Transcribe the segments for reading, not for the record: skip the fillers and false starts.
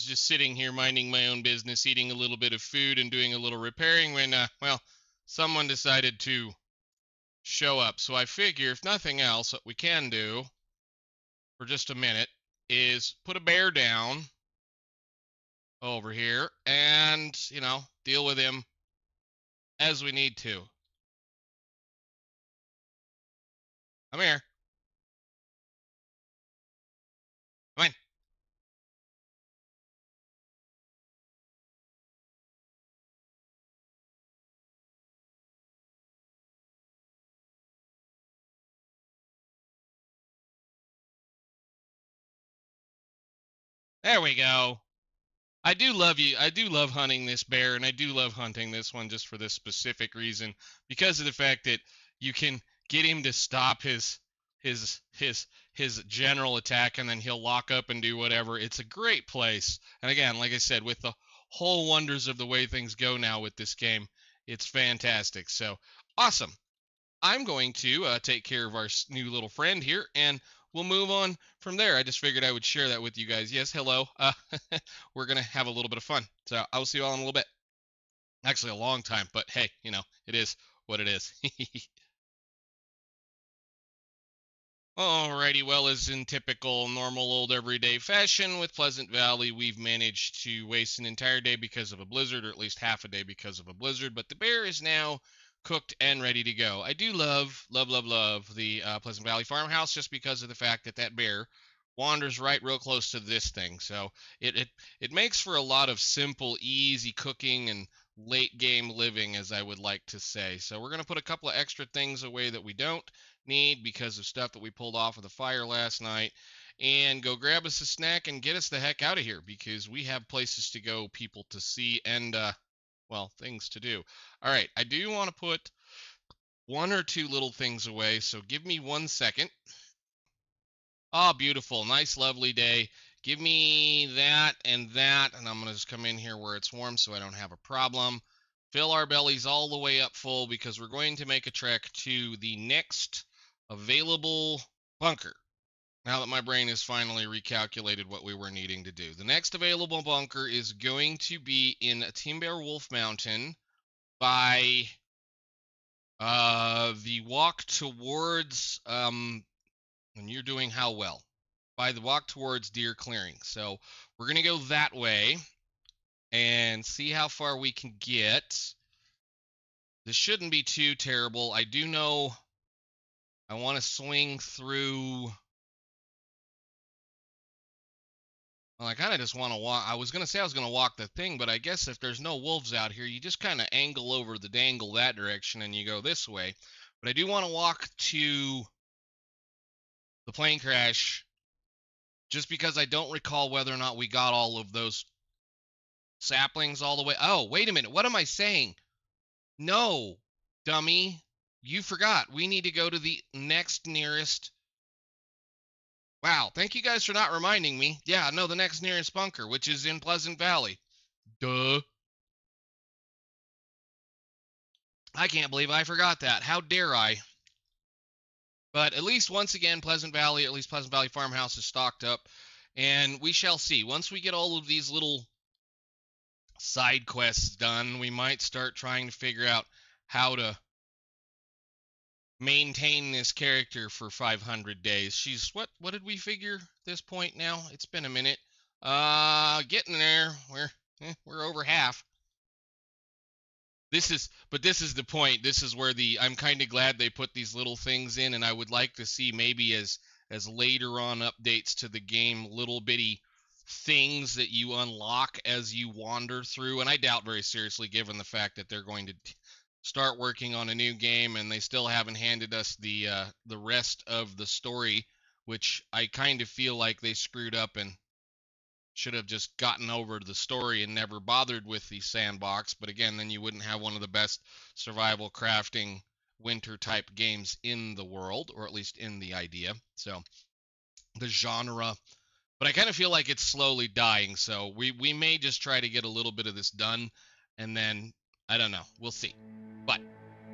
just sitting here minding my own business, eating a little bit of food and doing a little repairing when, well, someone decided to show up. So I figure, if nothing else, what we can do for just a minute is put a bear down over here and, deal with him as we need to. Come here. Come on. There we go. I do love you. I do love hunting this bear, and I do love hunting this one just for this specific reason, because of the fact that you can get him to stop his his general attack, and then he'll lock up and do whatever. It's a great place. And again, like I said, with the whole wonders of the way things go now with this game, it's fantastic. So awesome. I'm going to take care of our new little friend here, and we'll move on from there. I just figured I would share that with you guys. Yes, hello. We're going to have a little bit of fun. So I will see you all in a little bit. Actually, a long time, but hey, it is what it is. Alrighty, well, as in typical normal old everyday fashion with Pleasant Valley, we've managed to waste an entire day because of a blizzard, or at least half a day because of a blizzard, but the bear is now cooked and ready to go. I do love the Pleasant Valley farmhouse just because of the fact that that bear wanders right real close to this thing. So it makes for a lot of simple, easy cooking and late game living, as I would like to say. So we're going to put a couple of extra things away that we don't need because of stuff that we pulled off of the fire last night, and go grab us a snack and get us the heck out of here, because we have places to go, people to see, and well, things to do. All right, I do want to put one or two little things away, so give me 1 second. Oh, beautiful. Nice, lovely day. Give me that, and I'm going to just come in here where it's warm so I don't have a problem. Fill our bellies all the way up full, because we're going to make a trek to the next available bunker. Now that my brain has finally recalculated what we were needing to do. The next available bunker is going to be in Timberwolf Mountain by the walk towards, and you're doing how well? By the walk towards Deer Clearing. So we're going to go that way and see how far we can get. This shouldn't be too terrible. I do know I want to swing through. Well, I kind of just want to walk. I was going to say I was going to walk the thing, but I guess if there's no wolves out here, you just kind of angle over the dangle that direction and you go this way. But I do want to walk to the plane crash, just because I don't recall whether or not we got all of those saplings all the way. Oh, wait a minute. What am I saying? No, dummy. You forgot. We need to go to the next nearest. Wow, thank you guys for not reminding me. Yeah, no, the next nearest bunker, which is in Pleasant Valley. Duh. I can't believe I forgot that. How dare I? But at least, once again, Pleasant Valley Farmhouse is stocked up. And we shall see. Once we get all of these little side quests done, we might start trying to figure out how to maintain this character for 500 days. She's, what did we figure this point now? It's been a minute. Getting there. We're over half. This is the point. This is where I'm kind of glad they put these little things in, and I would like to see, maybe as later on updates to the game, little bitty things that you unlock as you wander through. And I doubt very seriously, given the fact that they're going to start working on a new game and they still haven't handed us the rest of the story, which I kind of feel like they screwed up and should have just gotten over the story and never bothered with the sandbox. But again, then you wouldn't have one of the best survival crafting winter type games in the world, or at least in the idea. So the genre. But I kind of feel like it's slowly dying, so we may just try to get a little bit of this done, and then, I don't know, we'll see. But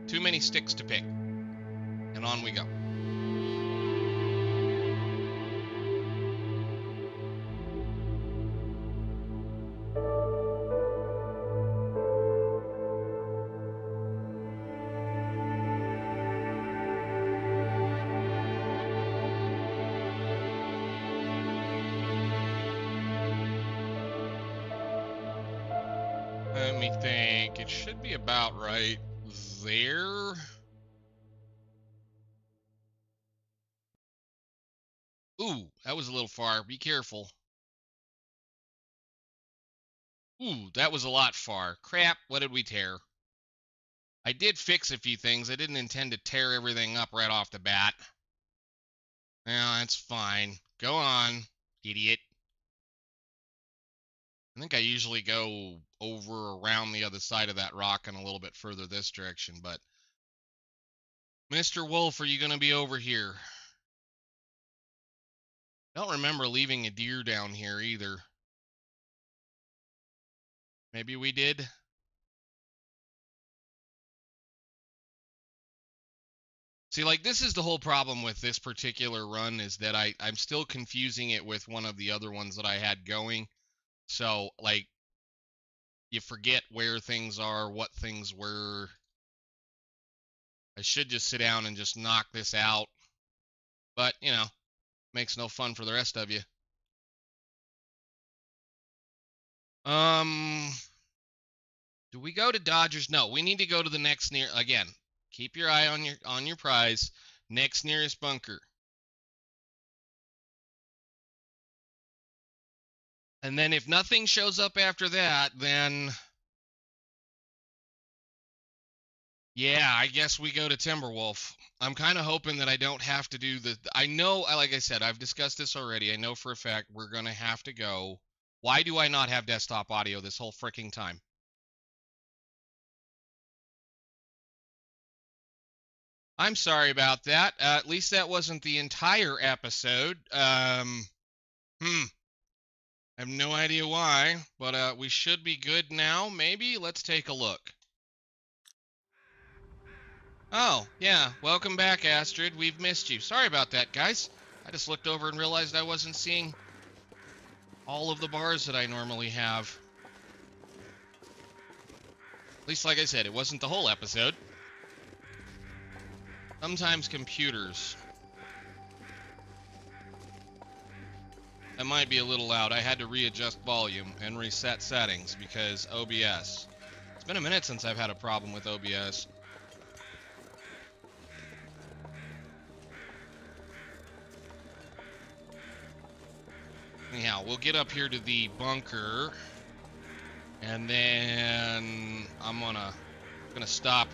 too many sticks to pick, and on we go. me think. It should be about right there. Ooh, that was a little far. Be careful. Ooh, that was a lot far. Crap, what did we tear? I did fix a few things. I didn't intend to tear everything up right off the bat. Yeah, that's fine. Go on, idiot. I think I usually go over around the other side of that rock and a little bit further this direction, but... Mr. Wolf, are you going to be over here? I don't remember leaving a deer down here either. Maybe we did? See, like, this is the whole problem with this particular run, is that I'm still confusing it with one of the other ones that I had going. So, like, you forget where things are, what things were. I should just sit down and just knock this out. But, you know, makes no fun for the rest of you. Do we go to Dodgers? No, we need to go to the next near, again, keep your eye on your prize. Next nearest bunker. And then if nothing shows up after that, then yeah, I guess we go to Timberwolf. I'm kind of hoping that I don't have to do the... I know, like I said, I've discussed this already. I know for a fact we're going to have to go. Why do I not have desktop audio this whole freaking time? I'm sorry about that. At least that wasn't the entire episode. I have no idea why, but we should be good now, maybe? Let's take a look. Oh, yeah. Welcome back, Astrid. We've missed you. Sorry about that, guys. I just looked over and realized I wasn't seeing all of the bars that I normally have. At least, like I said, it wasn't the whole episode. Sometimes computers. That might be a little loud. I had to readjust volume and reset settings because OBS. It's been a minute since I've had a problem with OBS. Anyhow, we'll get up here to the bunker, and then I'm gonna stop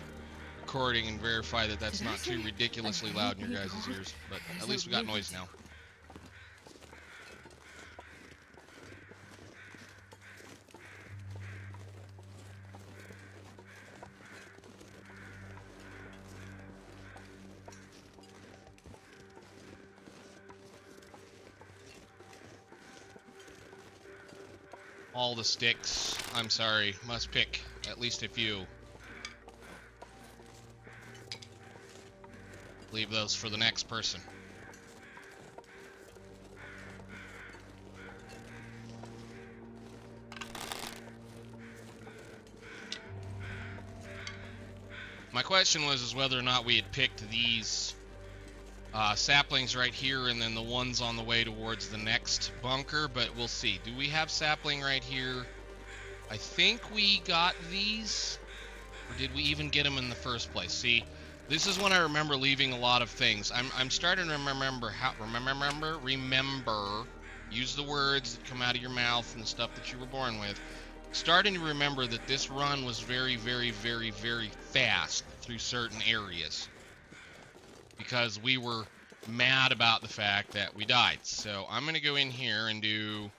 recording and verify that that's not too ridiculously loud in your guys' ears. But at least we got noise now. All the sticks, I'm sorry, must pick at least a few. Leave those for the next person. My question was whether or not we had picked these saplings right here and then the ones on the way towards the next bunker, but we'll see. Do we have sapling right here? I think we got these, or did we even get them in the first place? See, this is when I remember leaving a lot of things. I'm starting to remember, use the words that come out of your mouth and the stuff that you were born with. Starting to remember that this run was very, very, very, very fast through certain areas, because we were mad about the fact that we died. So I'm going to go in here and do,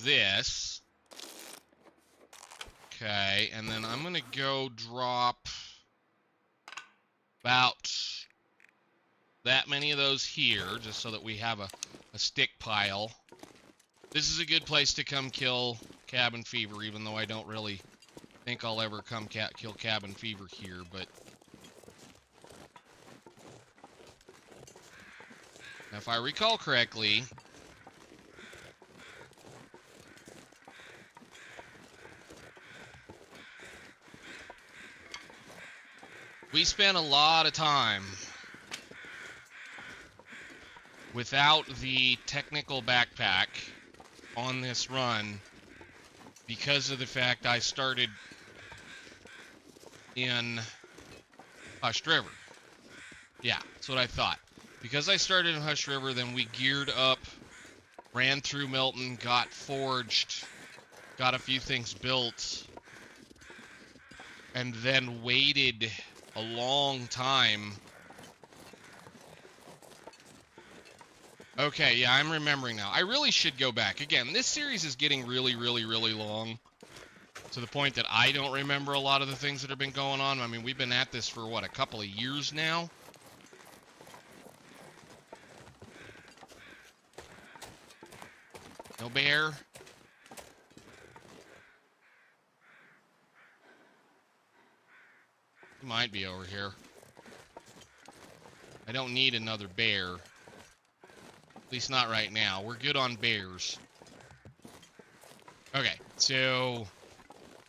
this. Okay, and then I'm going to go drop about that many of those here, just so that we have a stick pile. This is a good place to come kill cabin fever, even though I don't really think I'll ever come kill cabin fever here, but... if I recall correctly, we spent a lot of time without the technical backpack on this run because of the fact I started in Hushed River. Yeah, that's what I thought. Because I started in Hushed River, then we geared up, ran through Milton, got forged, got a few things built, and then waited a long time. Okay, yeah, I'm remembering now. I really should go back. Again, this series is getting really, really, really long, to the point that I don't remember a lot of the things that have been going on. I mean, we've been at this for, what, a couple of years now? No bear? He might be over here. I don't need another bear. At least not right now. We're good on bears. Okay, so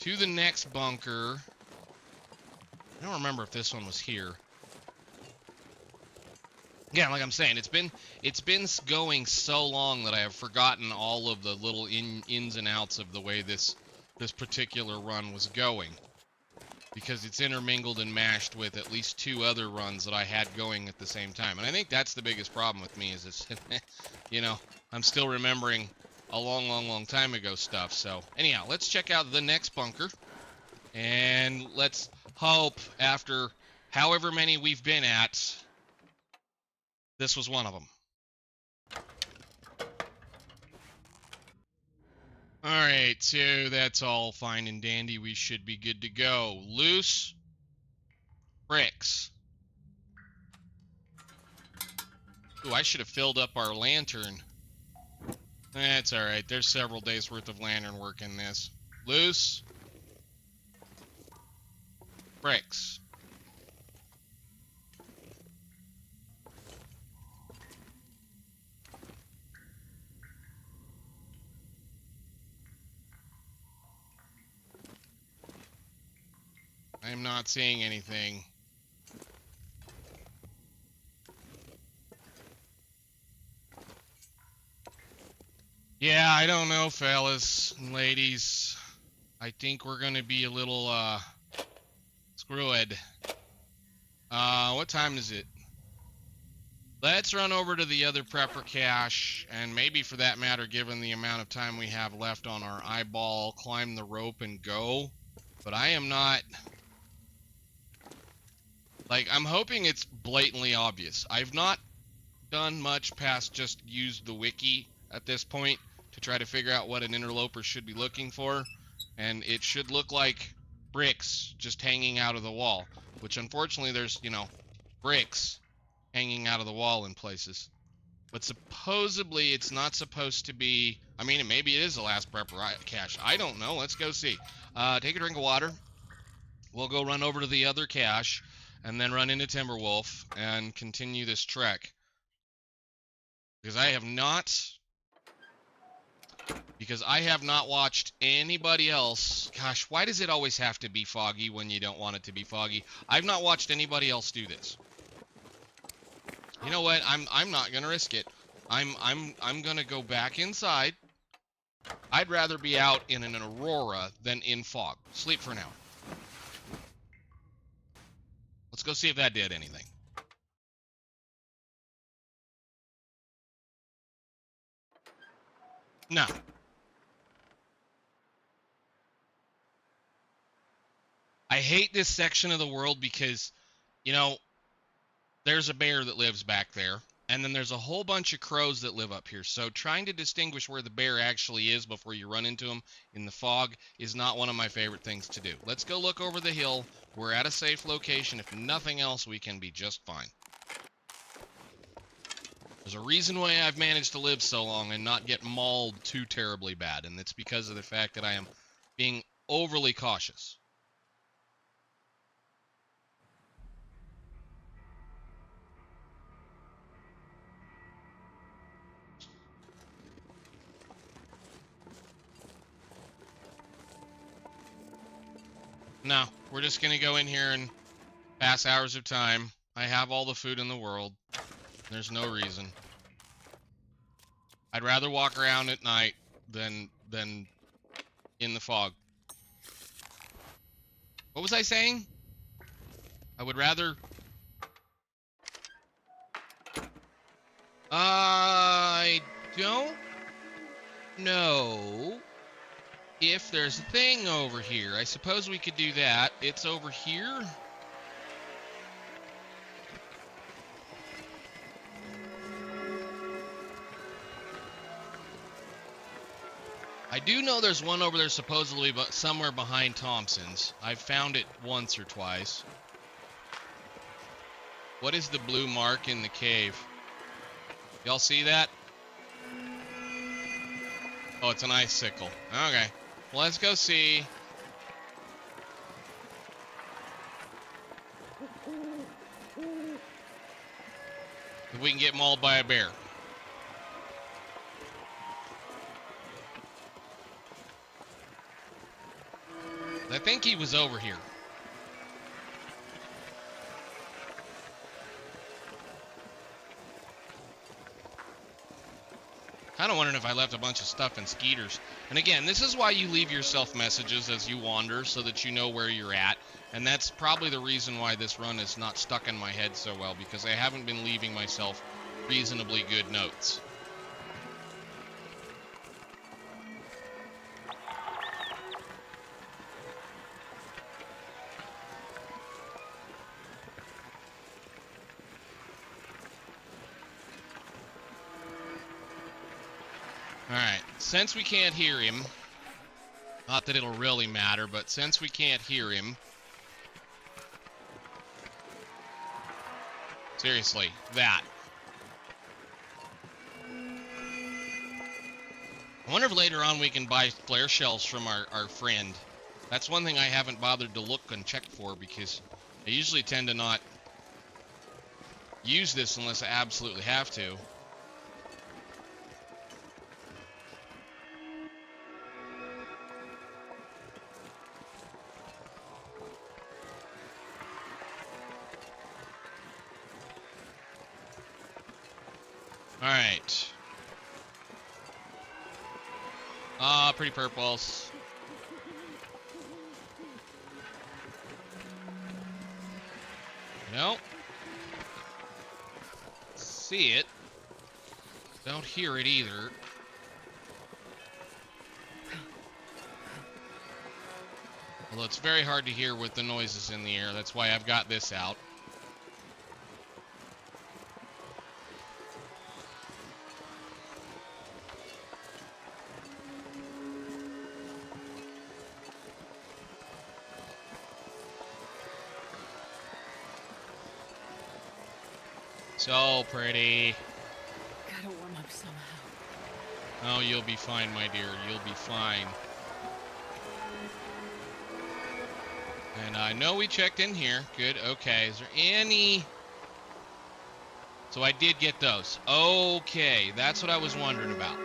to the next bunker. I don't remember if this one was here. Yeah, like I'm saying, it's been going so long that I have forgotten all of the little ins and outs of the way this particular run was going, because it's intermingled and mashed with at least 2 other runs that I had going at the same time. And I think that's the biggest problem with me, is it's, you know, I'm still remembering a long, long, long time ago stuff. So anyhow, let's check out the next bunker, and let's hope, after however many we've been at, this was one of them. Alright, so that's all fine and dandy. We should be good to go. Loose bricks. Ooh, I should have filled up our lantern. That's alright. There's several days worth of lantern work in this. Loose bricks. I am not seeing anything. Yeah, I don't know, fellas and ladies. I think we're gonna be a little, screwed. What time is it? Let's run over to the other prepper cache, and maybe for that matter, given the amount of time we have left on our eyeball, climb the rope and go. But I am not... Like, I'm hoping it's blatantly obvious. I've not done much past just use the wiki at this point to try to figure out what an interloper should be looking for. And it should look like bricks just hanging out of the wall. Which, unfortunately, there's, you know, bricks hanging out of the wall in places. But supposedly it's not supposed to be... I mean, maybe it is the last prepper cache. I don't know. Let's go see. Take a drink of water. We'll go run over to the other cache, and then run into Timberwolf and continue this trek. Because I have not watched anybody else. Gosh, why does it always have to be foggy when you don't want it to be foggy? I've not watched anybody else do this. You know what? I'm not gonna risk it. I'm gonna go back inside. I'd rather be out in an aurora than in fog. Sleep for now. Let's go see if that did anything. No. I hate this section of the world because, you know, there's a bear that lives back there, and then there's a whole bunch of crows that live up here. So trying to distinguish where the bear actually is before you run into him in the fog is not one of my favorite things to do. Let's go look over the hill. We're at a safe location. If nothing else, we can be just fine. There's a reason why I've managed to live so long and not get mauled too terribly bad, and it's because of the fact that I am being overly cautious. No, we're just going to go in here and pass hours of time. I have all the food in the world. There's no reason. I'd rather walk around at night than in the fog. What was I saying? I would rather... I don't know if there's a thing over here. I suppose we could do that. It's over here. I do know there's one over there supposedly, but somewhere behind Thompson's. I've found it once or twice. What is the blue mark in the cave? Y'all see that? Oh, it's an icicle. Okay. Well, let's go see. If we can get mauled by a bear. I think he was over here. Kind of wondering if I left a bunch of stuff in Skeeter's. And again, this is why you leave yourself messages as you wander, so that you know where you're at. And that's probably the reason why this run is not stuck in my head so well, because I haven't been leaving myself reasonably good notes. Alright, since we can't hear him, not that it'll really matter, but since we can't hear him, seriously, that. I wonder if later on we can buy flare shells from our friend. That's one thing I haven't bothered to look and check for, because I usually tend to not use this unless I absolutely have to. Alright. Pretty purples. Nope. See it. Don't hear it either. Although it's very hard to hear with the noises in the air. That's why I've got this out. So pretty. Gotta warm up somehow. Oh, you'll be fine, my dear. You'll be fine. And I know we checked in here. Good. Okay. Is there any... So I did get those. Okay. That's what I was wondering about.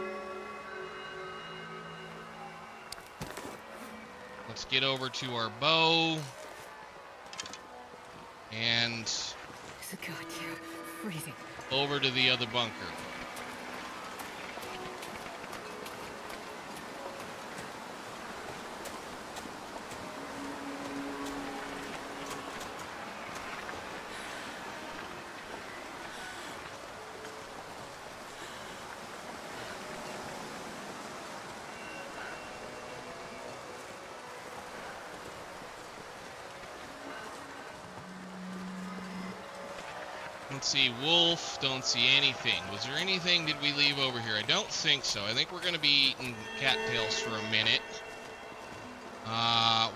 Let's get over to our bow. And... It's a goddamn freezing. Over to the other bunker. Let's see, wolf, don't see anything. Was there anything did we leave over here? I don't think so. I think we're going to be eating cattails for a minute.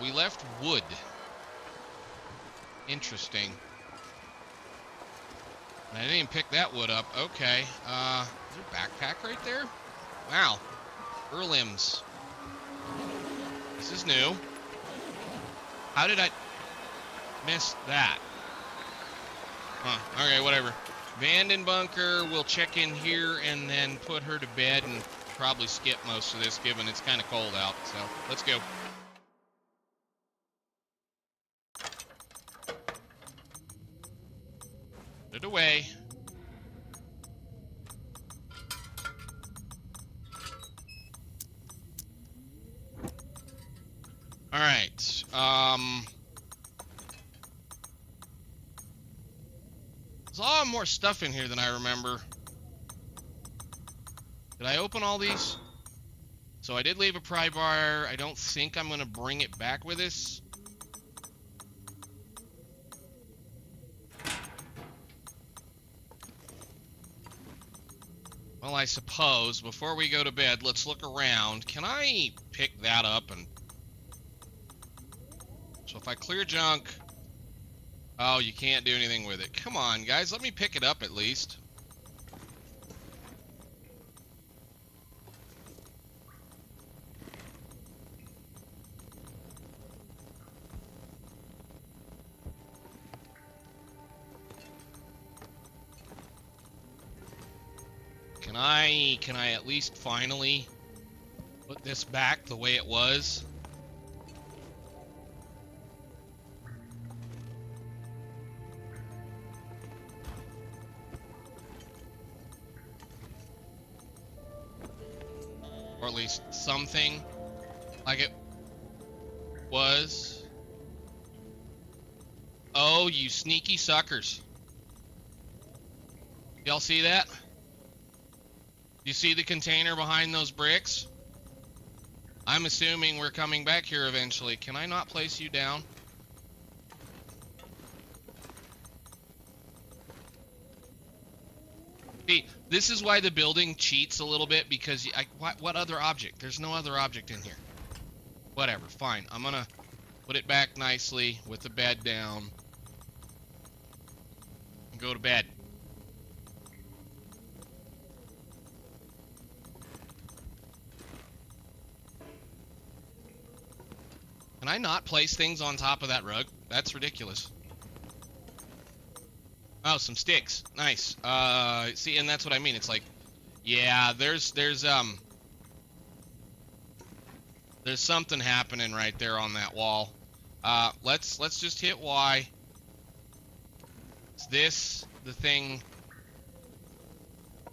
We left wood. Interesting. I didn't even pick that wood up. Okay. Is there a backpack right there? Wow. Fur limbs. This is new. How did I miss that? Huh, okay, whatever. Abandoned bunker, we'll check in here and then put her to bed and probably skip most of this given it's kind of cold out, so let's go. Put it away. All right. There's a lot more stuff in here than I remember. Did I open all these? So I did leave a pry bar. I don't think I'm going to bring it back with us. Well, I suppose before we go to bed, let's look around. Can I pick that up? And so if I clear junk, oh, you can't do anything with it. Come on, guys, let me pick it up at least. Can I at least finally put this back the way it was? Or at least something like it was. Oh, you sneaky suckers. Y'all see that? You see the container behind those bricks? I'm assuming we're coming back here eventually. Can I not place you down? See, this is why the building cheats a little bit, because what other object? There's no other object in here. Whatever, fine. I'm gonna put it back nicely with the bed down. And go to bed. Can I not place things on top of that rug? That's ridiculous. Oh, some sticks. Nice. See, and that's what I mean. It's like, yeah, there's something happening right there on that wall. Let's just hit Y. Is this the thing?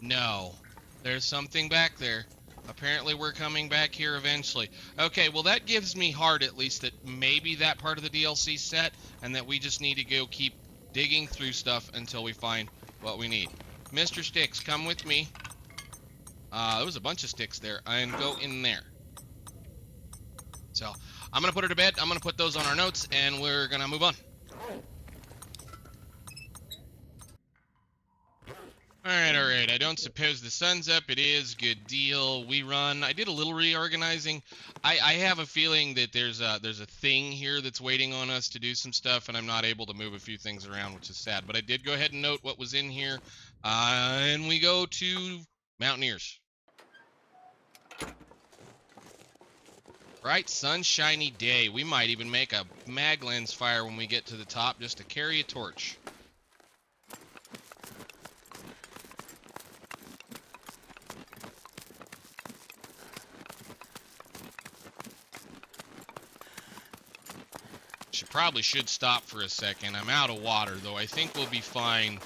No. There's something back there. Apparently we're coming back here eventually. Okay, well that gives me heart at least that maybe that part of the DLC set, and that we just need to go keep digging through stuff until we find what we need. Mr. Sticks, come with me. There was a bunch of sticks there, and go in there. So, I'm going to put her to bed. I'm going to put those on our notes, and we're going to move on. Alright, I don't suppose the sun's up. It is. Good deal. We run. I did a little reorganizing. I have a feeling that there's a thing here that's waiting on us to do some stuff, and I'm not able to move a few things around, which is sad. But I did go ahead and note what was in here. And we go to Mountaineers. Bright, sunshiny day. We might even make a mag lens fire when we get to the top just to carry a torch. Probably should stop for a second. I'm out of water, though I think we'll be fine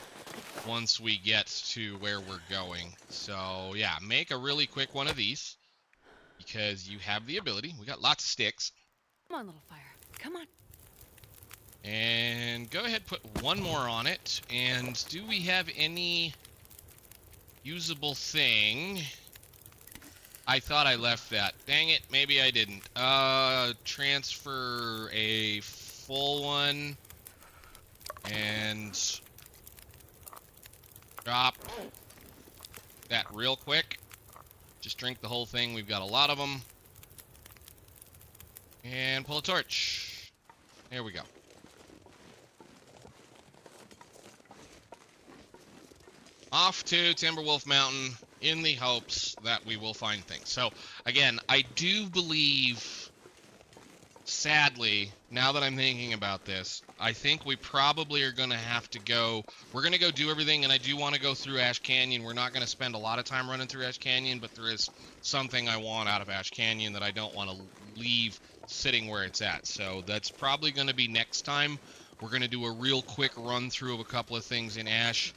once we get to where we're going. So, yeah, make a really quick one of these, because you have the ability. We got lots of sticks. Come on, little fire. Come on. And go ahead, put one more on it. And do we have any usable thing? I thought I left that. Dang it, maybe I didn't. Transfer a full one and drop that real quick. Just drink the whole thing. We've got a lot of them. And pull a torch. There we go. Off to Timberwolf Mountain in the hopes that we will find things. So, again, I do believe, sadly, now that I'm thinking about this, I think we probably are going to have to go. We're going to go do everything, and I do want to go through Ash Canyon. We're not going to spend a lot of time running through Ash Canyon, but there is something I want out of Ash Canyon that I don't want to leave sitting where it's at. So that's probably going to be next time. We're going to do a real quick run through of a couple of things in Ash,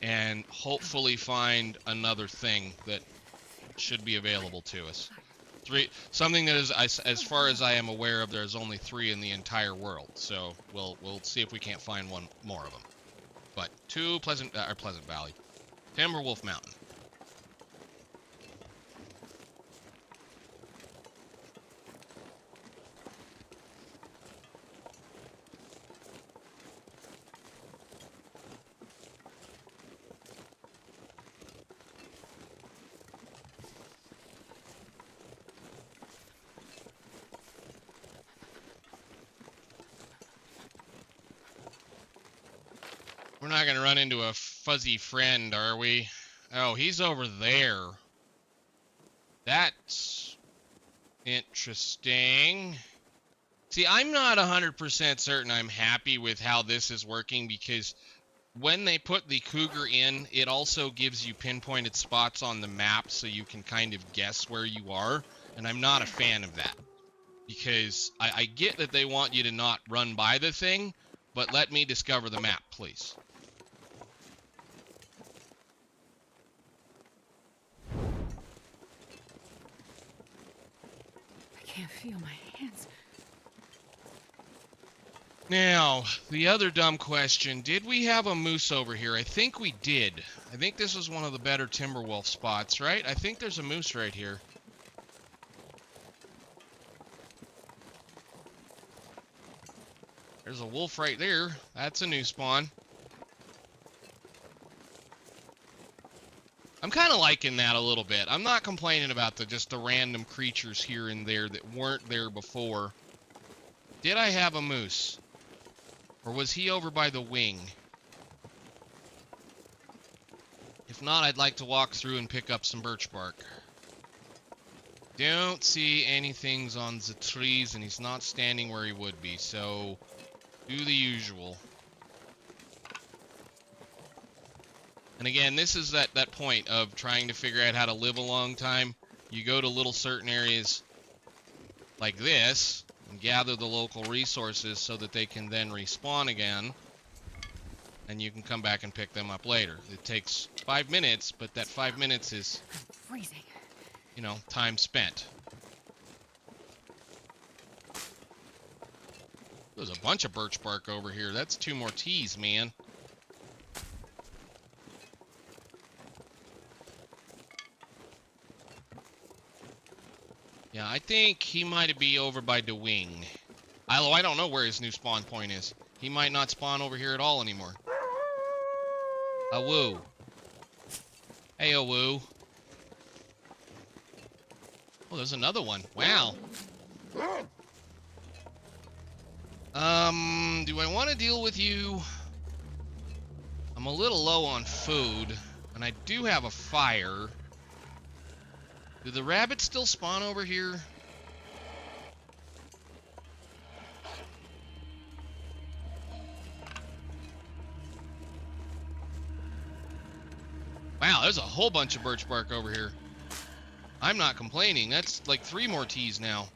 and hopefully find another thing that should be available to us. Something that is, as far as I am aware of, there's only 3 in the entire world. So we'll see if we can't find one more of them. But 2 Pleasant Valley, Timberwolf Mountain. We're not going to run into a fuzzy friend, are we? Oh, he's over there. That's interesting. See, I'm not 100% certain I'm happy with how this is working, because when they put the cougar in, it also gives you pinpointed spots on the map so you can kind of guess where you are, and I'm not a fan of that. Because I get that they want you to not run by the thing, but let me discover the map, please. I can't feel my hands. Now, the other dumb question, did we have a moose over here? I think we did. I think this was one of the better Timberwolf spots, right? I think there's a moose right here. There's a wolf right there. That's a new spawn. I'm kind of liking that a little bit. I'm not complaining about just the random creatures here and there that weren't there before. Did I have a moose? Or was he over by the wing? If not, I'd like to walk through and pick up some birch bark. Don't see anything on the trees, and he's not standing where he would be, so do the usual. And again, this is that point of trying to figure out how to live a long time. You go to little certain areas like this and gather the local resources so that they can then respawn again. And you can come back and pick them up later. It takes 5 minutes, but that 5 minutes is, I'm freezing. you know, time spent. There's a bunch of birch bark over here. That's 2 more teas, man. Yeah, I think he might be over by the wing. Although I don't know where his new spawn point is. He might not spawn over here at all anymore. A woo. Hey, a woo. Oh, there's another one. Wow. Do I want to deal with you? I'm a little low on food, and I do have a fire. Do the rabbits still spawn over here? Wow, there's a whole bunch of birch bark over here. I'm not complaining. That's like 3 more teas now.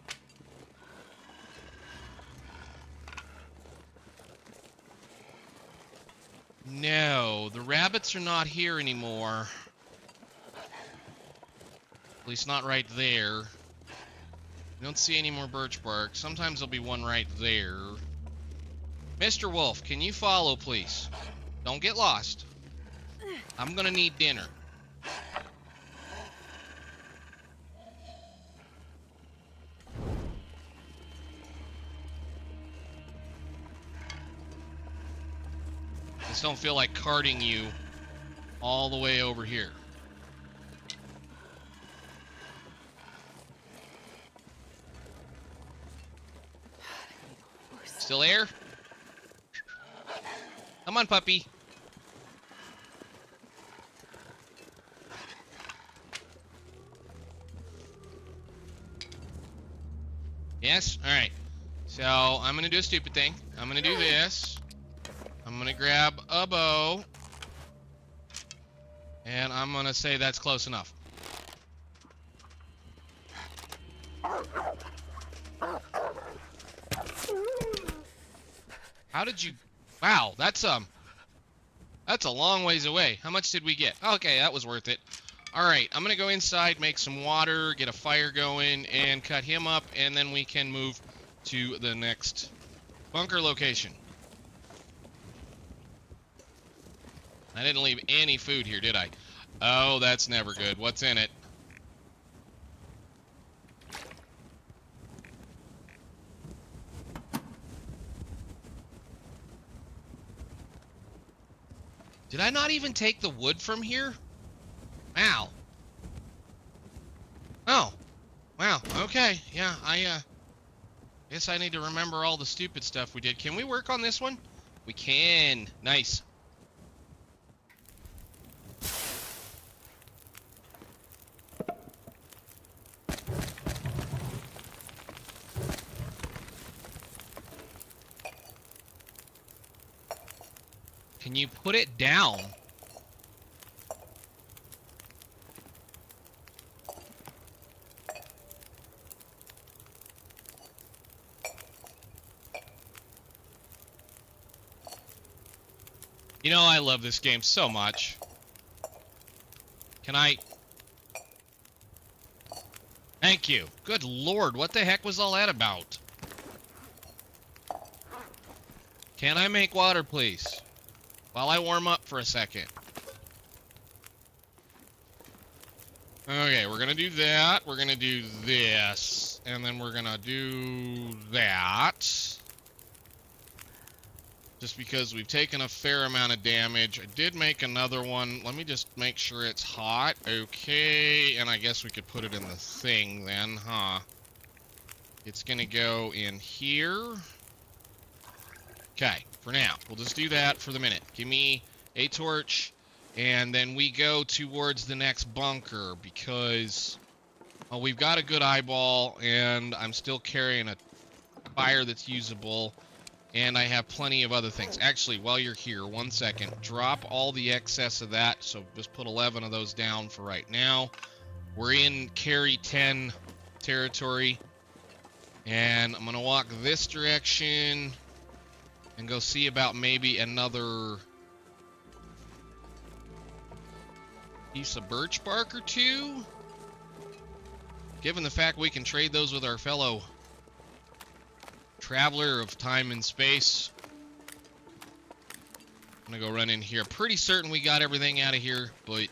No, the rabbits are not here anymore. At least not right there. I don't see any more birch bark. Sometimes there'll be one right there. Mr. Wolf, can you follow, please? Don't get lost. I'm gonna need dinner. Just don't feel like carting you all the way over here. Still there? Come on, puppy. Yes? Alright. So, I'm gonna do a stupid thing. I'm gonna do this. I'm gonna grab a bow. And I'm gonna say that's close enough. How did you... Wow, that's a long ways away. How much did we get? Okay, that was worth it. All right, I'm going to go inside, make some water, get a fire going, and cut him up, and then we can move to the next bunker location. I didn't leave any food here, did I? Oh, that's never good. What's in it? Did I not even take the wood from here? Wow. Oh. Wow. Okay. Yeah, I guess I need to remember all the stupid stuff we did. Can we work on this one? We can. Nice. Can you put it down? You know, I love this game so much. Can I... Thank you. Good lord, what the heck was all that about? Can I make water, please? While I warm up for a second. Okay, we're gonna do that. We're gonna do this. And then we're gonna do that. Just because we've taken a fair amount of damage. I did make another one. Let me just make sure it's hot. Okay, and I guess we could put it in the thing then, huh? It's gonna go in here. Okay, for now. We'll just do that for the minute. Give me a torch, and then we go towards the next bunker because, well, we've got a good eyeball, and I'm still carrying a fire that's usable, and I have plenty of other things. Actually, while you're here, 1 second. Drop all the excess of that, so just put 11 of those down for right now. We're in carry 10 territory, and I'm going to walk this direction and go see about maybe another piece of birch bark or two. Given the fact we can trade those with our fellow traveler of time and space. I'm gonna go run in here. Pretty certain we got everything out of here, but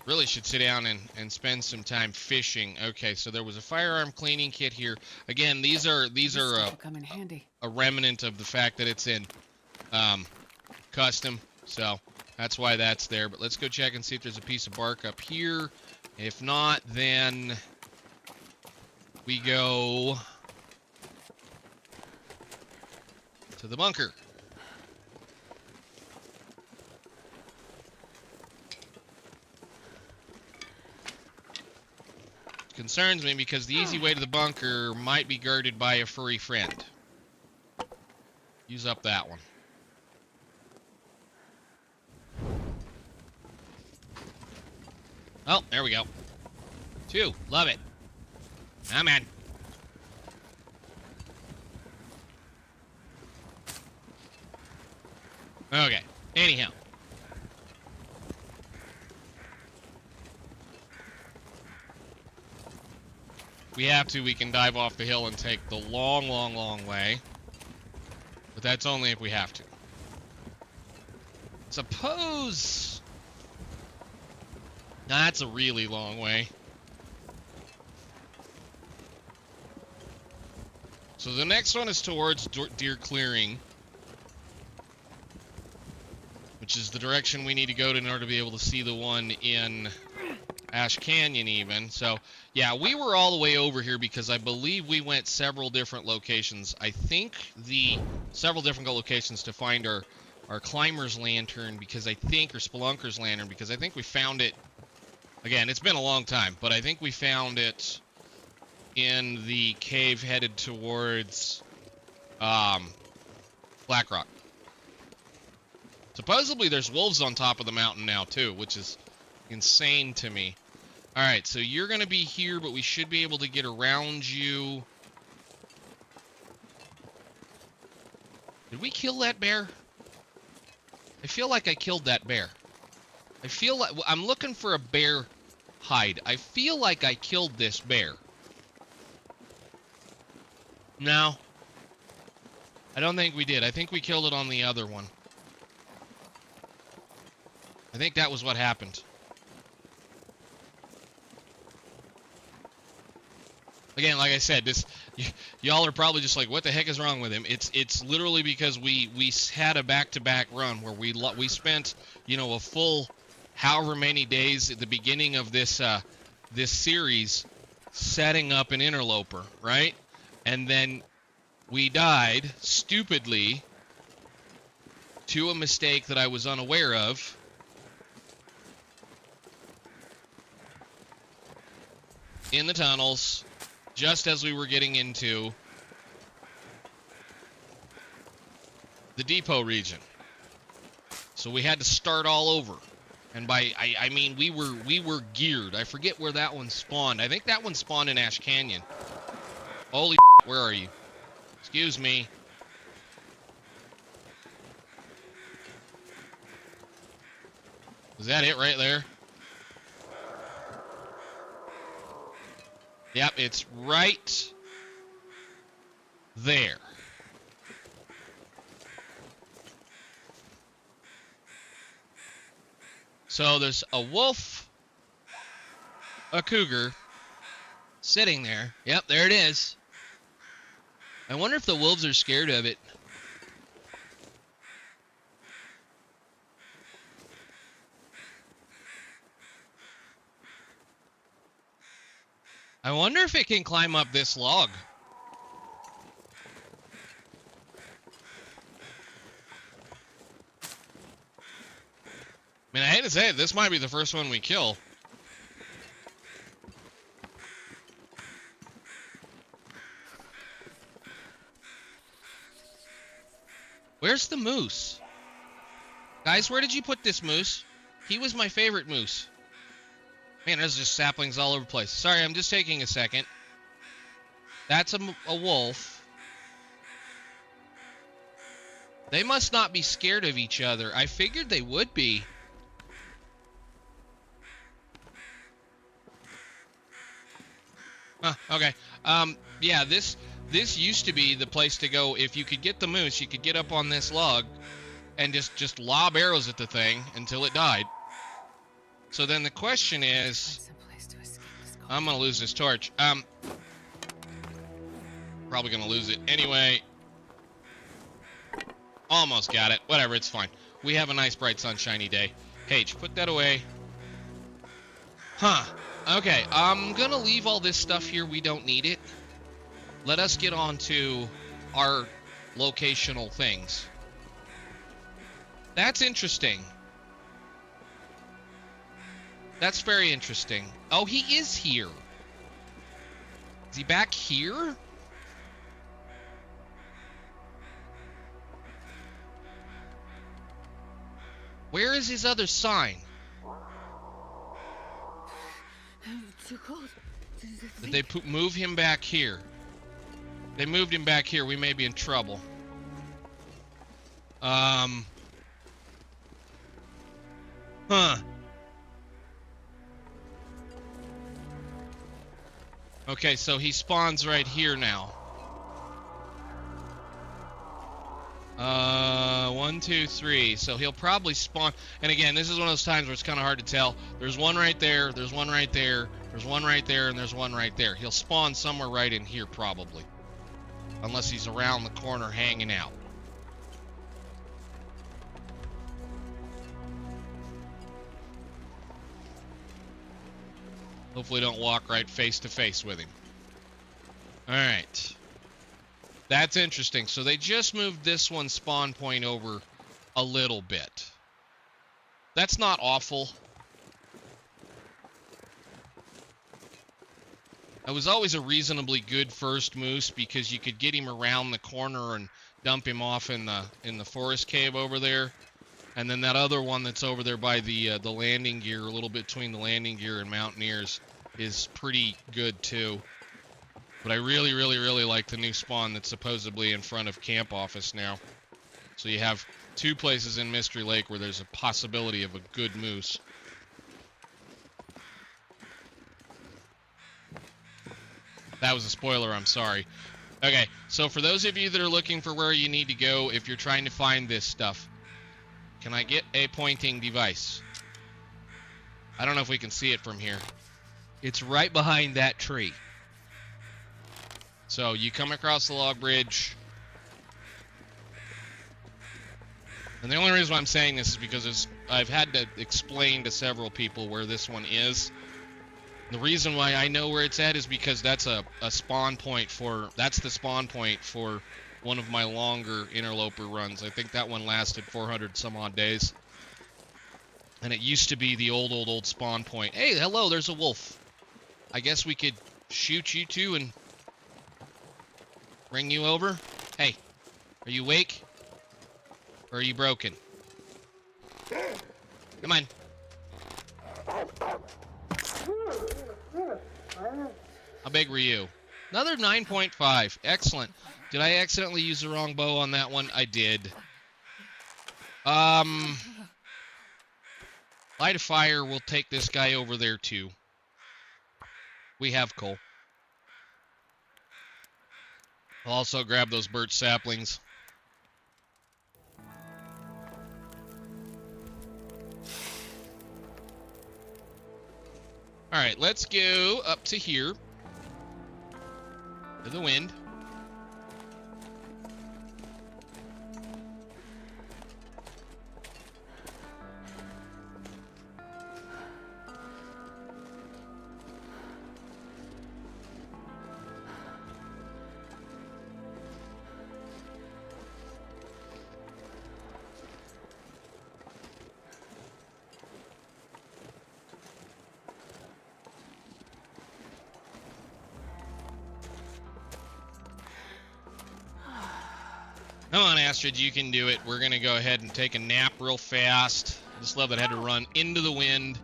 really should sit down and spend some time fishing. Okay, so there was a firearm cleaning kit here. Again, these are come in handy. a remnant of the fact that it's in custom, so that's why that's there. But let's go check and see if there's a piece of bark up here. If not, then we go to the bunker. Concerns me because the easy way to the bunker might be guarded by a furry friend. Use up that one. Oh, there we go. 2. Love it. I'm in. Okay. Anyhow. We have to, we can dive off the hill and take the long, long, long way. But that's only if we have to. Suppose... That's a really long way. So the next one is towards Deer Clearing, which is the direction we need to go to in order to be able to see the one in Ash Canyon even. So, yeah, we were all the way over here because I believe we went several different locations. I think several different locations to find our climber's lantern because I think, or spelunker's lantern, because I think we found it. Again, it's been a long time, but I think we found it in the cave headed towards Black Rock. Supposedly there's wolves on top of the mountain now too, which is insane to me. Alright, so you're going to be here, but we should be able to get around you. Did we kill that bear? I feel like I killed that bear. I feel like I'm looking for a bear hide. I feel like I killed this bear. No. I don't think we did. I think we killed it on the other one. I think that was what happened. Again, like I said, y'all are probably just like, what the heck is wrong with him? It's literally because we had a back-to-back run where we spent, you know, a full however many days at the beginning of this this series setting up an interloper, right? And then we died stupidly to a mistake that I was unaware of. In the tunnels, just as we were getting into the depot region. So we had to start all over. And by I mean we were geared. I forget where that one spawned. I think that one spawned in Ash Canyon. Holy where are you? Excuse me. Is that it right there? Yep, it's right there. So there's a wolf, a cougar, sitting there. Yep, there it is. I wonder if the wolves are scared of it. I wonder if it can climb up this log. I mean, I hate to say it, this might be the first one we kill. Where's the moose? Guys, where did you put this moose? He was my favorite moose. Man, there's just saplings all over the place. Sorry, I'm just taking a second. That's a wolf. They must not be scared of each other. I figured they would be. Huh, okay. Yeah, this used to be the place to go. If you could get the moose, you could get up on this log and just lob arrows at the thing until it died. So then the question is, I'm gonna lose this torch. Probably gonna lose it anyway. Almost got it. Whatever, it's fine. We have a nice bright sunshiny day. Paige, put that away. Huh. Okay, I'm gonna leave all this stuff here. We don't need it. Let us get on to our locational things. That's interesting. That's very interesting. Oh, he is here. Is he back here? Where is his other sign? Too cold. Did they move him back here? They moved him back here. We may be in trouble. Huh. Okay, so he spawns right here now. 1, 2, 3. So he'll probably spawn. And again, this is one of those times where it's kind of hard to tell. There's one right there. There's one right there. There's one right there, and there's one right there. He'll spawn somewhere right in here, probably. Unless he's around the corner hanging out. Hopefully don't walk right face to face with him. Alright. That's interesting. So they just moved this one spawn point over a little bit. That's not awful. It was always a reasonably good first moose because you could get him around the corner and dump him off in the forest cave over there. And then that other one that's over there by the landing gear, a little bit between the landing gear and Mountaineers, is pretty good too. But I really, really, really like the new spawn that's supposedly in front of camp office now. So you have 2 places in Mystery Lake where there's a possibility of a good moose. That was a spoiler, I'm sorry. Okay, so for those of you that are looking for where you need to go if you're trying to find this stuff, can I get a pointing device? I don't know if we can see it from here. It's right behind that tree. So you come across the log bridge. And the only reason why I'm saying this is because I've had to explain to several people where this one is. The reason why I know where it's at is because that's a spawn point for... That's the spawn point for one of my longer interloper runs. I think that one lasted 400 some odd days. And it used to be the old spawn point. Hey, hello, there's a wolf. I guess we could shoot you two and bring you over. Hey, are you awake? Or are you broken? Come on. How big were you? Another 9.5. Excellent. Did I accidentally use the wrong bow on that one? I did. Light a fire. We'll take this guy over there too. We have coal. I'll also grab those birch saplings. Alright, let's go up to here. To the wind. Come on, Astrid, you can do it. We're going to go ahead and take a nap real fast. I just love that I had to run into the wind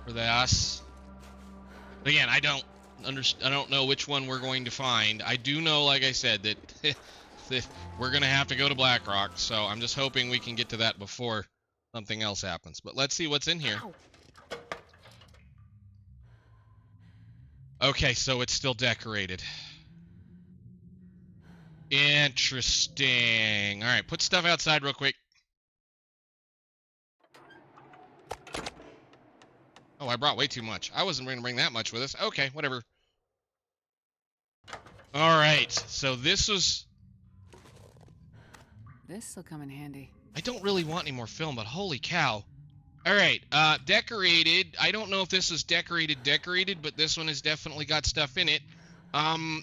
for this. But again, I don't know which one we're going to find. I do know, like I said, that we're going to have to go to Blackrock, so I'm just hoping we can get to that before something else happens. But let's see what's in here. Okay, so it's still decorated. Interesting. All right, put stuff outside real quick. Oh, I brought way too much. I wasn't going to bring that much with us. Okay, whatever. All right, so this This'll come in handy. I don't really want any more film, but holy cow. All right, decorated. I don't know if this is decorated, but this one has definitely got stuff in it.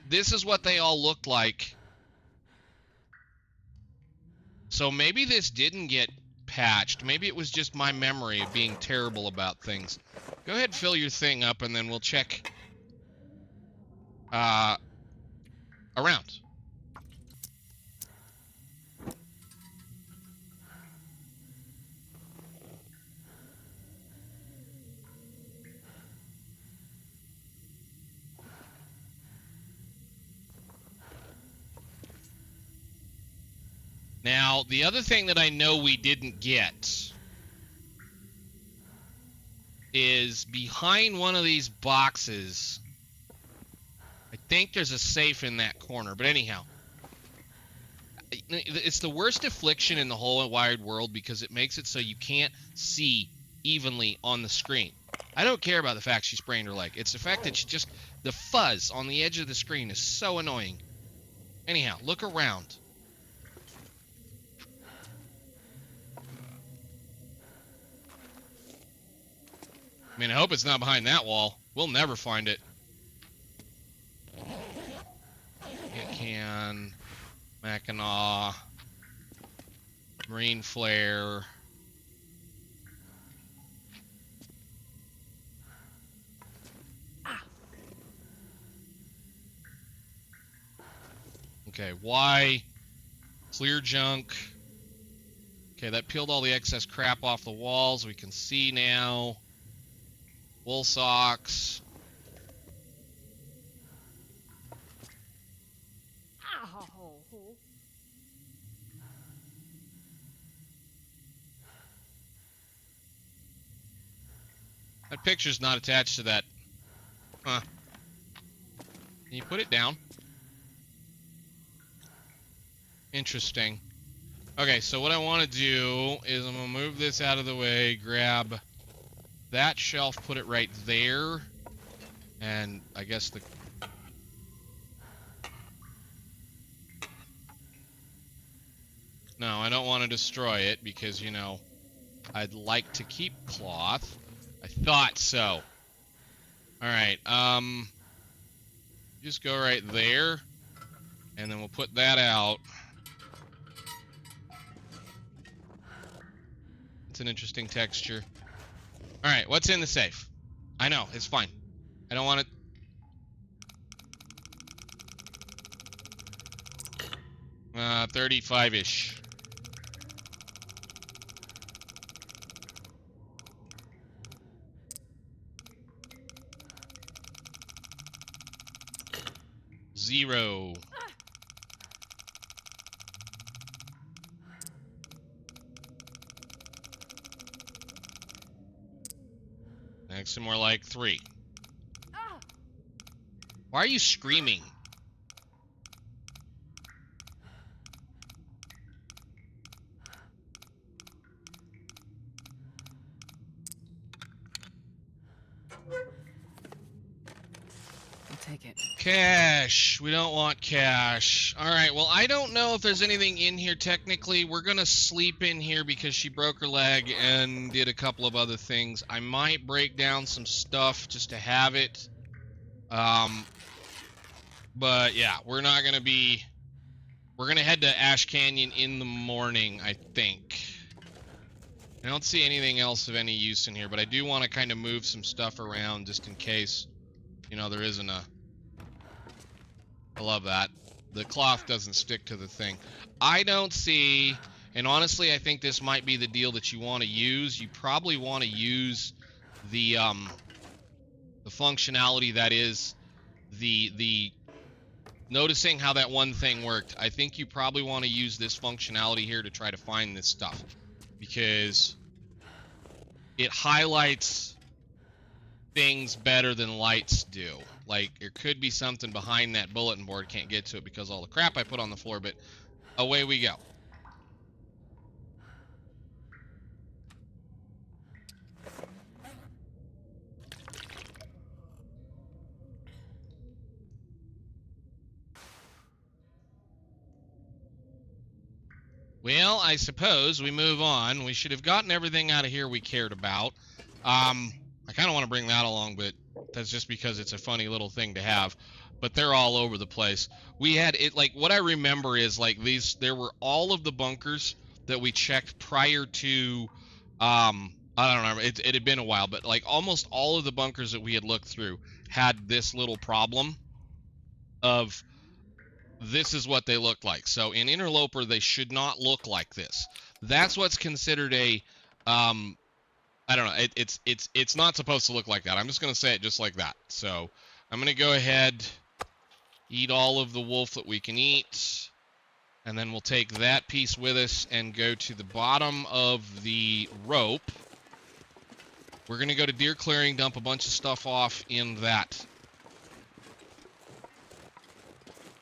This is what they all looked like. So maybe this didn't get patched. Maybe it was just my memory of being terrible about things. Go ahead and fill your thing up, and then we'll check around. Now, the other thing that I know we didn't get is behind one of these boxes. I think there's a safe in that corner, but anyhow. It's the worst affliction in the whole wide world because it makes it so you can't see evenly on the screen. I don't care about the fact she sprained her leg. It's the fact that the fuzz on the edge of the screen is so annoying. Anyhow, look around. I mean, I hope it's not behind that wall. We'll never find it. Can, Mackinac, Marine Flare. Okay, Y, clear junk. Okay, that peeled all the excess crap off the walls. We can see now. Wool socks. That picture's not attached to that. Huh. Can you put it down? Interesting. Okay, so what I want to do is I'm going to move this out of the way, grab that shelf, put it right there, and I guess the... No, I don't want to destroy it because, you know, I'd like to keep cloth. I thought so. Alright, just go right there, and then we'll put that out. It's an interesting texture. Alright, what's in the safe? I know, it's fine. I don't want it... 35-ish. Zero. Next, more like 3. Why are you screaming? I'll take it. Cash. We don't want cash. Alright, well, I don't know if there's anything in here technically. We're gonna sleep in here because she broke her leg and did a couple of other things. I might break down some stuff just to have it. But yeah, we're not gonna be... We're gonna head to Ash Canyon in the morning, I think. I don't see anything else of any use in here, but I do want to kind of move some stuff around just in case, you know, there isn't a... I love that. The cloth doesn't stick to the thing. I don't see, and honestly, I think this might be the deal that you want to use. You probably want to use the functionality that is the noticing how that one thing worked. I think you probably want to use this functionality here to try to find this stuff, because it highlights things better than lights do. Like, there could be something behind that bulletin board. Can't get to it because all the crap I put on the floor, but away we go. Well, I suppose we move on. We should have gotten everything out of here we cared about. I kind of want to bring that along, but that's just because it's a funny little thing to have. But they're all over the place. We had it, like, what I remember is, like, there were all of the bunkers that we checked prior to, I don't know, it had been a while, but, like, almost all of the bunkers that we had looked through had this little problem of, this is what they look like. So in Interloper, they should not look like this. That's what's considered a, I don't know, it's not supposed to look like that. I'm just going to say it just like that. So I'm going to go ahead, eat all of the wolf that we can eat, and then we'll take that piece with us and go to the bottom of the rope. We're going to go to deer clearing, dump a bunch of stuff off in that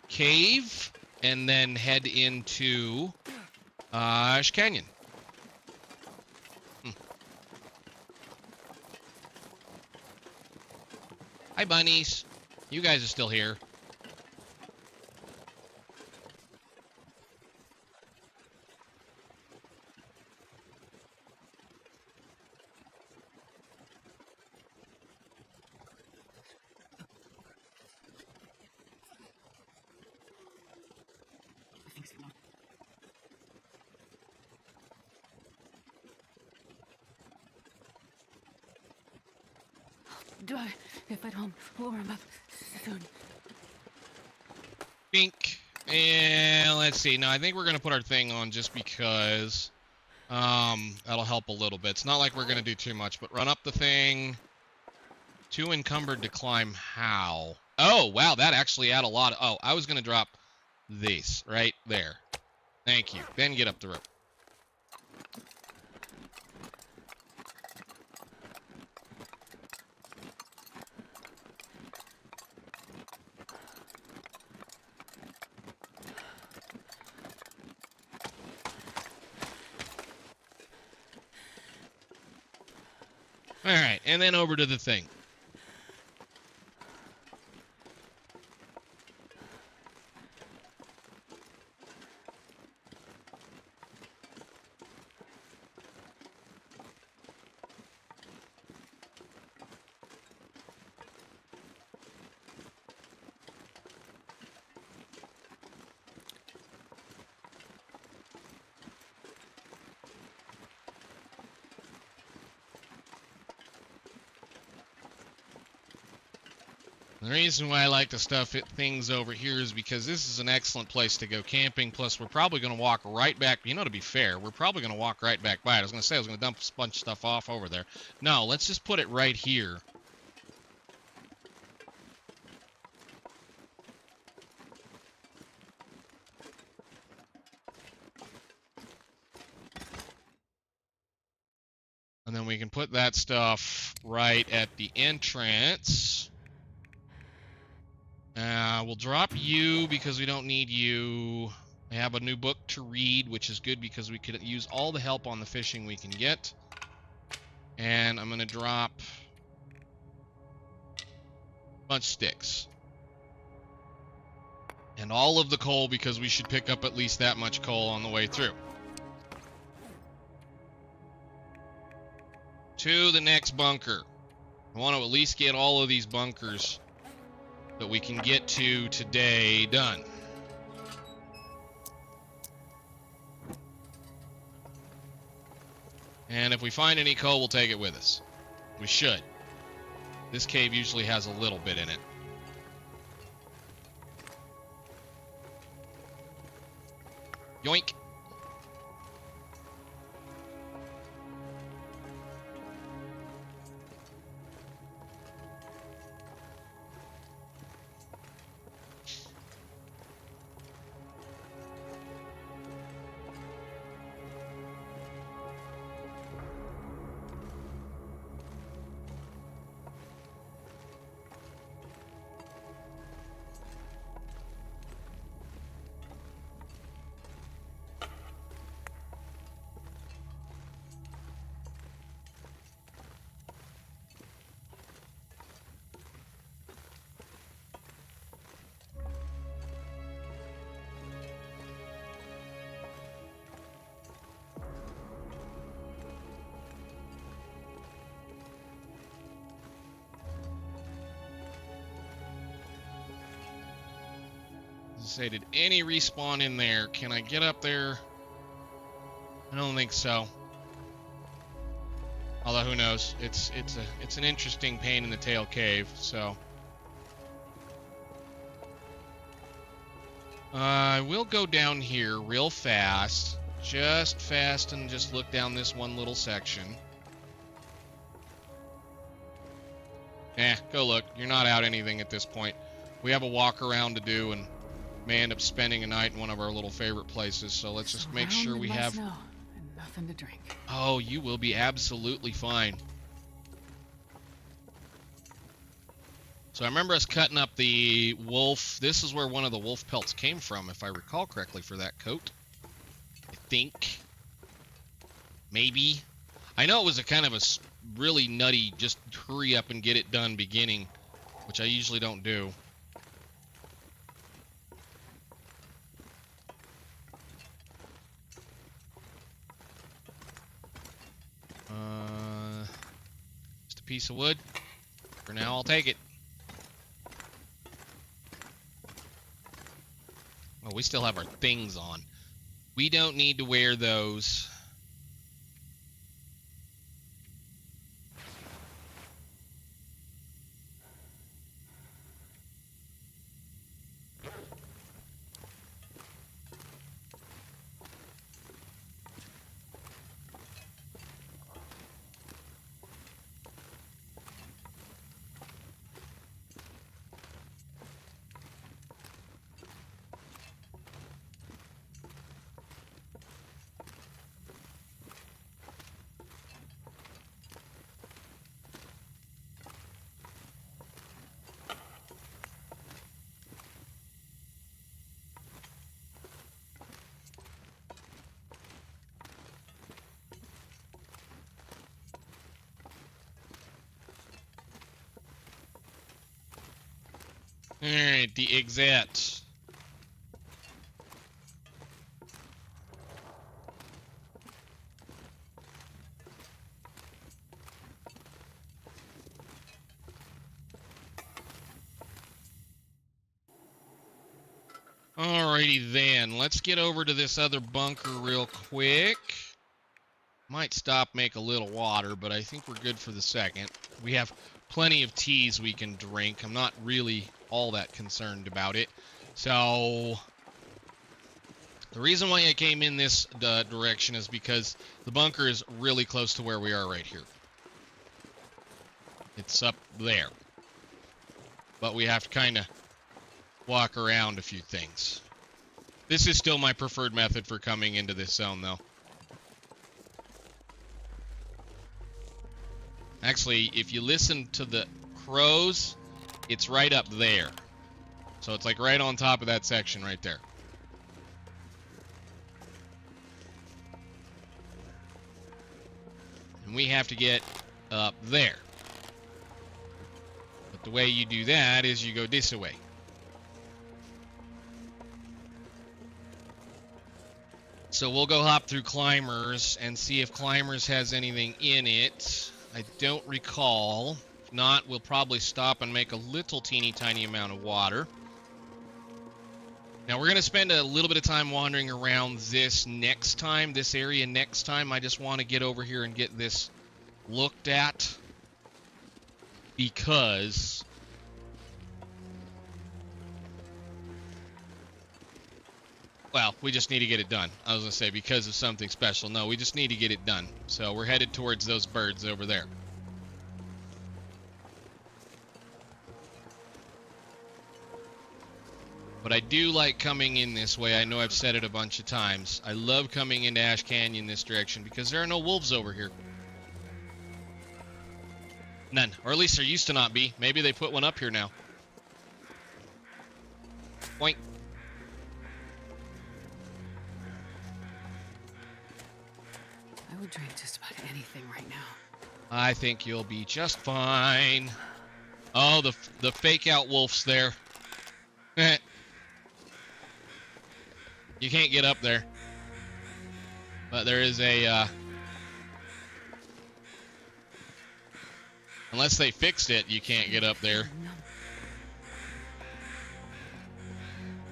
cave, and then head into Ash Canyon. Hi, bunnies. You guys are still here. Do I get back home? We'll warm up soon. Bink. And let's see. Now, I think we're going to put our thing on just because that'll help a little bit. It's not like we're going to do too much, but run up the thing. Too encumbered to climb. How? Oh, wow. That actually had a lot of... Oh, I was going to drop these right there. Thank you. Then get up the rope. All right, and then over to the thing. The reason why I like to stuff things over here is because this is an excellent place to go camping. Plus, we're probably going to walk right back. You know, to be fair, we're probably going to walk right back by it. I was going to say I was going to dump a bunch of stuff off over there. No, let's just put it right here. And then we can put that stuff right at the entrance. We'll drop you because we don't need you. I have a new book to read, which is good because we could use all the help on the fishing we can get. And I'm going to drop a bunch of sticks. And all of the coal because we should pick up at least that much coal on the way through. To the next bunker. I want to at least get all of these bunkers that we can get to today done. And if we find any coal, we'll take it with us. We should. This cave usually has a little bit in it. Yoink. Say, did any respawn in there? Can I get up there? I don't think so. Although who knows? It's an interesting pain in the tail cave. So I will go down here real fast, and just look down this one little section. Go look. You're not out anything at this point. We have a walk around to do and may end up spending a night in one of our little favorite places, so let's just make sure we have snow and nothing to drink. Oh, you will be absolutely fine. So I remember us cutting up the wolf. This is where one of the wolf pelts came from, if I recall correctly, for that coat. I think. Maybe. I know it was a kind of a really nutty, just hurry up and get it done beginning, which I usually don't do. Just a piece of wood. For now, I'll take it. Oh, we still have our things on. We don't need to wear those. Alright, the exit. Alrighty then, let's get over to this other bunker real quick. Might stop, make a little water, but I think we're good for the second. We have plenty of teas we can drink. I'm not really all that concerned about it. So, the reason why I came in this direction is because the bunker is really close to where we are right here. It's up there. But we have to kind of walk around a few things. This is still my preferred method for coming into this zone, though. Actually, if you listen to the crows, it's right up there. So it's like right on top of that section right there. And we have to get up there. But the way you do that is you go this way. So we'll go hop through climbers and see if climbers has anything in it. I don't recall. If not, we'll probably stop and make a little teeny tiny amount of water. Now we're going to spend a little bit of time wandering around this next time, this area next time. I just want to get over here and get this looked at because well, we just need to get it done. I was going to say because of something special. No, we just need to get it done. So we're headed towards those birds over there. But I do like coming in this way. I know I've said it a bunch of times. I love coming into Ash Canyon this direction because there are no wolves over here. None. Or at least there used to not be. Maybe they put one up here now. Boink. I would drink just about anything right now. I think you'll be just fine. Oh, the fake out wolf's there. You can't get up there. But there is a, unless they fixed it, you can't get up there.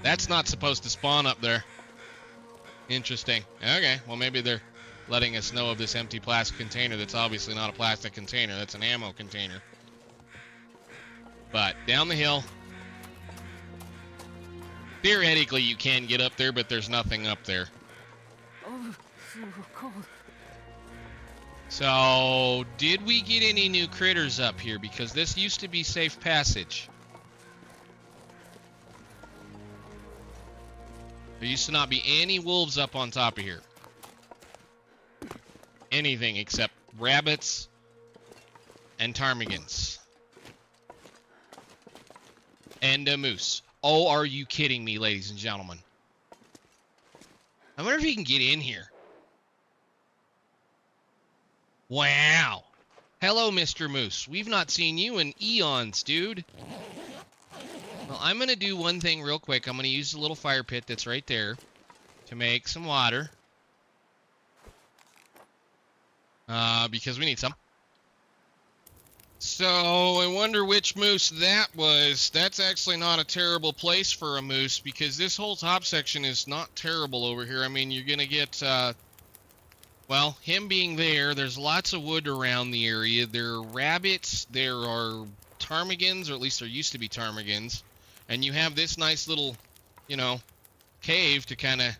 That's not supposed to spawn up there. Interesting. Okay, well maybe they're letting us know of this empty plastic container that's obviously not a plastic container. That's an ammo container. But down the hill. Theoretically, you can get up there, but there's nothing up there. Oh, so cold. So, did we get any new critters up here? Because this used to be safe passage. There used to not be any wolves up on top of here. Anything except rabbits and ptarmigans. And a moose. Oh, are you kidding me, ladies and gentlemen? I wonder if you can get in here. Wow. Hello, Mr. Moose. We've not seen you in eons, dude. Well, I'm going to do one thing real quick. I'm going to use the little fire pit that's right there to make some water. Because we need some. So, I wonder which moose that was. That's actually not a terrible place for a moose, because this whole top section is not terrible over here. I mean, you're going to get, well, him being there, there's lots of wood around the area. There are rabbits, there are ptarmigans, or at least there used to be ptarmigans. And you have this nice little, you know, cave to kind of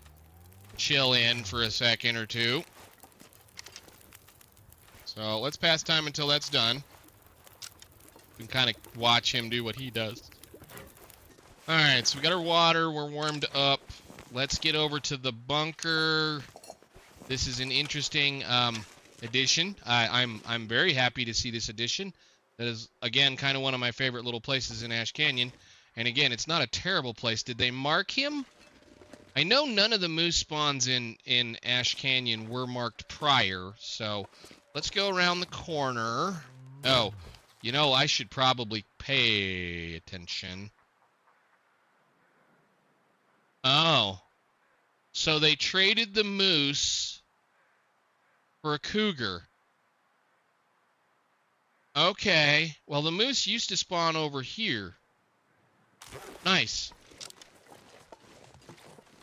chill in for a second or two. So, let's pass time until that's done. We can kind of watch him do what he does. Alright, so we got our water. We're warmed up. Let's get over to the bunker. This is an interesting addition. I'm very happy to see this addition. That is, again, kind of one of my favorite little places in Ash Canyon. And again, it's not a terrible place. Did they mark him? I know none of the moose spawns in Ash Canyon were marked prior. So, let's go around the corner. Oh. You know, I should probably pay attention. Oh. So they traded the moose for a cougar. Okay. Well, the moose used to spawn over here. Nice.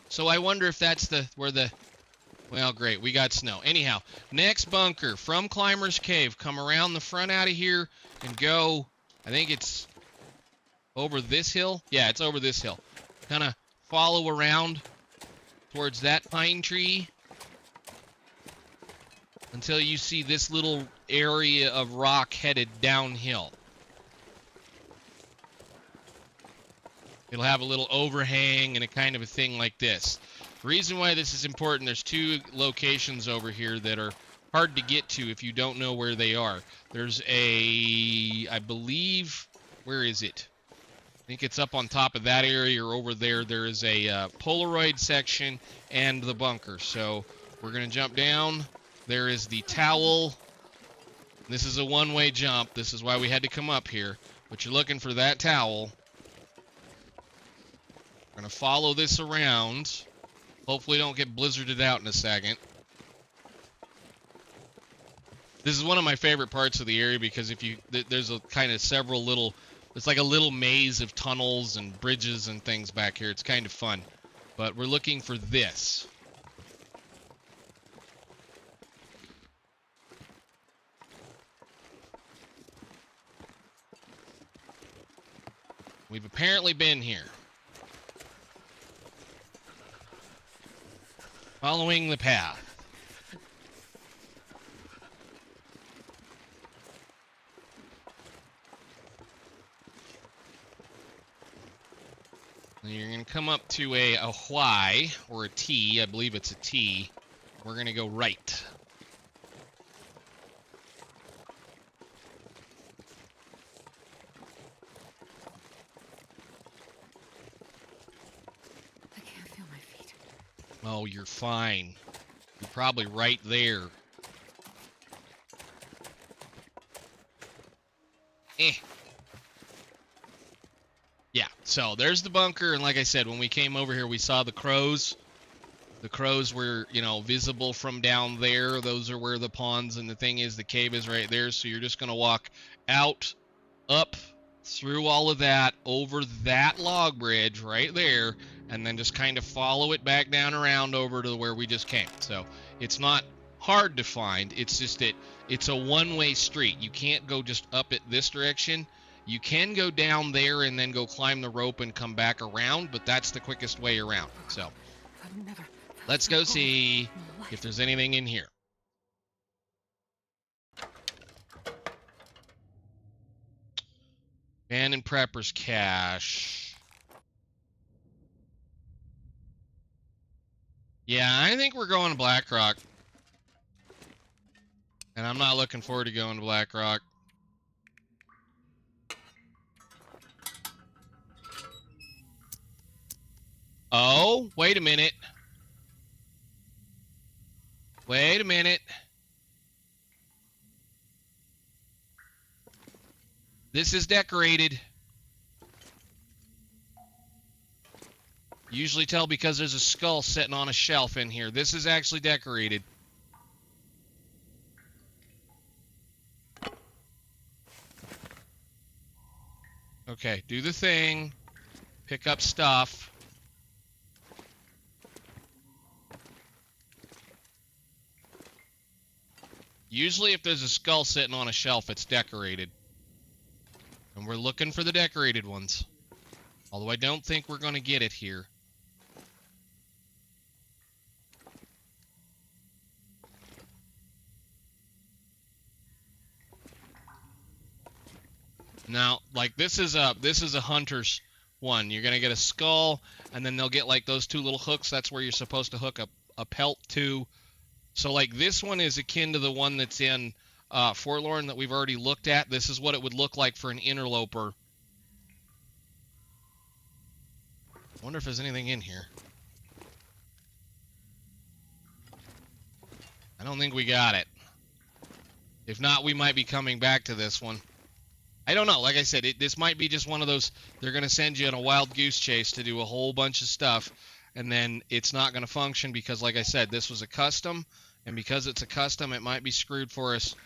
So I wonder if that's where the... Well, great. We got snow. Anyhow, next bunker from Climber's Cave. Come around the front out of here and go... I think it's over this hill. Yeah, it's over this hill. Kind of follow around towards that pine tree until you see this little area of rock headed downhill. It'll have a little overhang and a kind of a thing like this. The reason why this is important, there's two locations over here that are hard to get to if you don't know where they are. There's a, I believe, where is it? I think it's up on top of that area or over there. There is a Polaroid section and the bunker. So we're going to jump down. There is the towel. This is a one-way jump. This is why we had to come up here. But you're looking for that towel. We're going to follow this around. Hopefully don't get blizzarded out in a second. This is one of my favorite parts of the area because if you there's a kind of several little, it's like a little maze of tunnels and bridges and things back here. It's kind of fun. But we're looking for this. We've apparently been here. Following the path. And you're going to come up to a Y or a T. I believe it's a T. We're going to go right. I can't feel my feet. Oh, you're fine. You're probably right there. Yeah, so there's the bunker, and like I said, when we came over here, we saw the crows. The crows were, you know, visible from down there. Those are where the ponds and the thing is. The cave is right there, so you're just going to walk out, up, through all of that, over that log bridge right there, and then just kind of follow it back down around over to where we just came. So it's not hard to find. It's just that it's a one-way street. You can't go just up it this direction. You can go down there and then go climb the rope and come back around, but that's the quickest way around. So let's go see if there's anything in here. Abandoned Prepper's Cache. Yeah, I think we're going to Blackrock. And I'm not looking forward to going to Blackrock. Oh, wait a minute. Wait a minute. This is decorated. Usually tell because there's a skull sitting on a shelf in here. This is actually decorated. Okay, do the thing. Pick up stuff. Usually if there's a skull sitting on a shelf, it's decorated. And we're looking for the decorated ones. Although I don't think we're going to get it here. Now, like this is a hunter's one. You're gonna get a skull, and then they'll get like those two little hooks. That's where you're supposed to hook a pelt to. So like this one is akin to the one that's in Forlorn that we've already looked at. This is what it would look like for an interloper. I wonder if there's anything in here. I don't think we got it. If not, we might be coming back to this one. I don't know. Like I said, this might be just one of those, they're going to send you on a wild goose chase to do a whole bunch of stuff, and then it's not going to function because, like I said, this was a custom, and because it's a custom, it might be screwed for us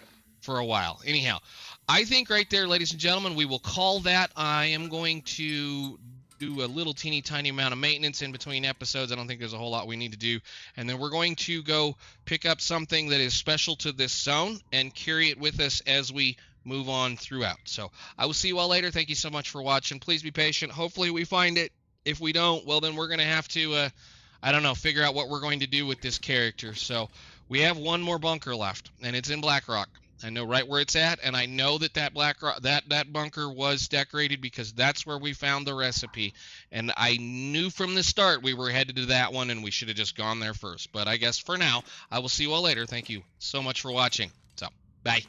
for a while. Anyhow, I think right there, ladies and gentlemen, we will call that. I am going to do a little teeny tiny amount of maintenance in between episodes. I don't think there's a whole lot we need to do. And then we're going to go pick up something that is special to this zone and carry it with us as we move on throughout. So I will see you all later. Thank you so much for watching. Please be patient. Hopefully we find it. If we don't, well, then we're going to have to, I don't know, figure out what we're going to do with this character. So we have one more bunker left, and it's in Blackrock. I know right where it's at, and I know that that bunker was decorated because that's where we found the recipe. And I knew from the start we were headed to that one, and we should have just gone there first. But I guess for now, I will see you all later. Thank you so much for watching. So, bye.